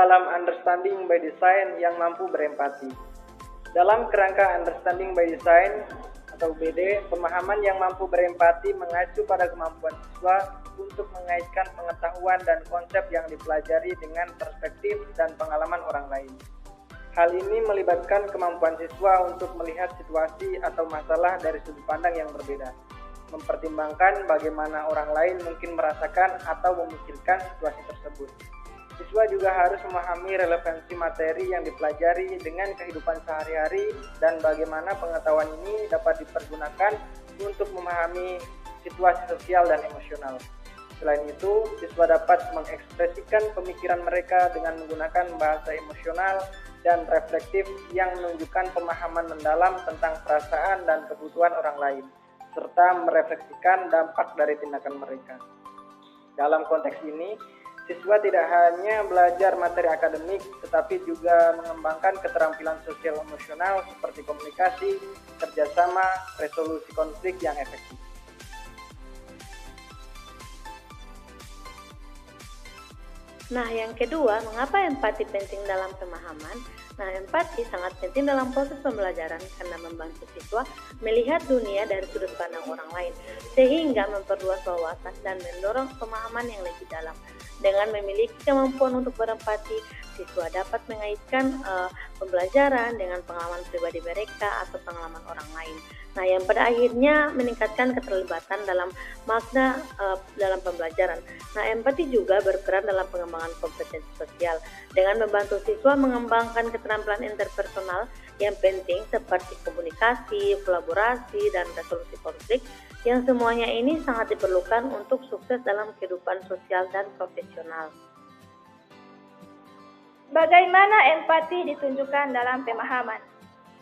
dalam Understanding by Design yang mampu berempati. Dalam kerangka Understanding by Design atau UBD, pemahaman yang mampu berempati mengacu pada kemampuan siswa untuk mengaitkan pengetahuan dan konsep yang dipelajari dengan perspektif dan pengalaman orang lain. Hal ini melibatkan kemampuan siswa untuk melihat situasi atau masalah dari sudut pandang yang berbeda, mempertimbangkan bagaimana orang lain mungkin merasakan atau memikirkan situasi tersebut. Siswa juga harus memahami relevansi materi yang dipelajari dengan kehidupan sehari-hari dan bagaimana pengetahuan ini dapat dipergunakan untuk memahami situasi sosial dan emosional. Selain itu, siswa dapat mengekspresikan pemikiran mereka dengan menggunakan bahasa emosional dan reflektif yang menunjukkan pemahaman mendalam tentang perasaan dan kebutuhan orang lain, serta merefleksikan dampak dari tindakan mereka. Dalam konteks ini, siswa tidak hanya belajar materi akademik, tetapi juga mengembangkan keterampilan sosial emosional seperti komunikasi, kerjasama, resolusi konflik yang efektif. Nah, yang kedua, mengapa empati penting dalam pemahaman? Nah, empati sangat penting dalam proses pembelajaran karena membantu siswa melihat dunia dari sudut pandang orang lain, sehingga memperluas wawasan dan mendorong pemahaman yang lebih dalam. Dengan memiliki kemampuan untuk berempati, siswa dapat mengaitkan pembelajaran dengan pengalaman pribadi mereka atau pengalaman orang lain. Nah, yang pada akhirnya meningkatkan keterlibatan dalam makna dalam pembelajaran. Nah, empati juga berperan dalam pengembangan kompetensi sosial dengan membantu siswa mengembangkan keterampilan interpersonal yang penting seperti komunikasi, kolaborasi, dan resolusi konflik, yang semuanya ini sangat diperlukan untuk sukses dalam kehidupan sosial dan profesional. Bagaimana empati ditunjukkan dalam pemahaman?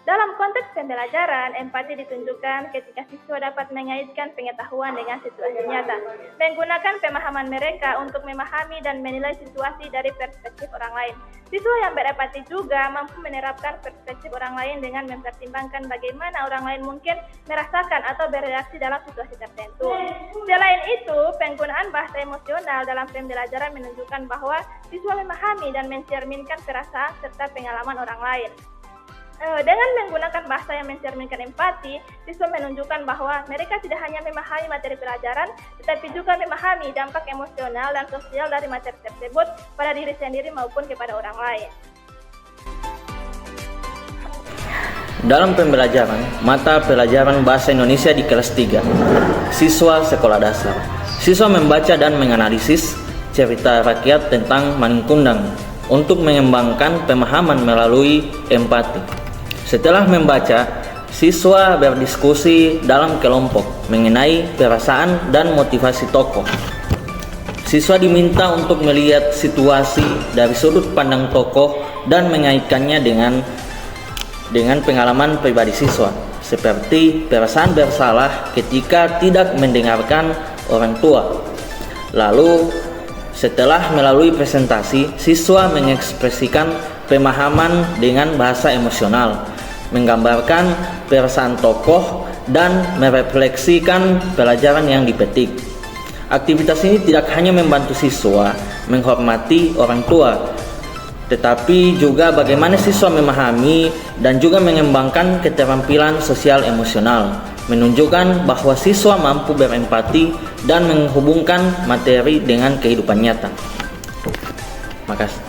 Dalam konteks pembelajaran, empati ditunjukkan ketika siswa dapat mengaitkan pengetahuan dengan situasi nyata, menggunakan pemahaman mereka untuk memahami dan menilai situasi dari perspektif orang lain. Siswa yang berempati juga mampu menerapkan perspektif orang lain dengan mempertimbangkan bagaimana orang lain mungkin merasakan atau bereaksi dalam situasi tertentu. Selain itu, penggunaan bahasa emosional dalam pembelajaran menunjukkan bahwa siswa memahami dan mencerminkan perasaan serta pengalaman orang lain. Dengan menggunakan bahasa yang mencerminkan empati, siswa menunjukkan bahwa mereka tidak hanya memahami materi pelajaran, tetapi juga memahami dampak emosional dan sosial dari materi tersebut pada diri sendiri maupun kepada orang lain. Dalam pembelajaran, mata pelajaran Bahasa Indonesia di kelas 3, siswa sekolah dasar. Siswa membaca dan menganalisis cerita rakyat tentang Maningkundang untuk mengembangkan pemahaman melalui empati. Setelah membaca, siswa berdiskusi dalam kelompok mengenai perasaan dan motivasi tokoh. Siswa diminta untuk melihat situasi dari sudut pandang tokoh dan mengaitkannya dengan pengalaman pribadi siswa, seperti perasaan bersalah ketika tidak mendengarkan orang tua. Lalu, setelah melalui presentasi, siswa mengekspresikan pemahaman dengan bahasa emosional, menggambarkan perasaan tokoh, dan merefleksikan pelajaran yang dipetik. Aktivitas ini tidak hanya membantu siswa menghormati orang tua, tetapi juga bagaimana siswa memahami dan juga mengembangkan keterampilan sosial emosional, menunjukkan bahwa siswa mampu berempati dan menghubungkan materi dengan kehidupan nyata. Makasih.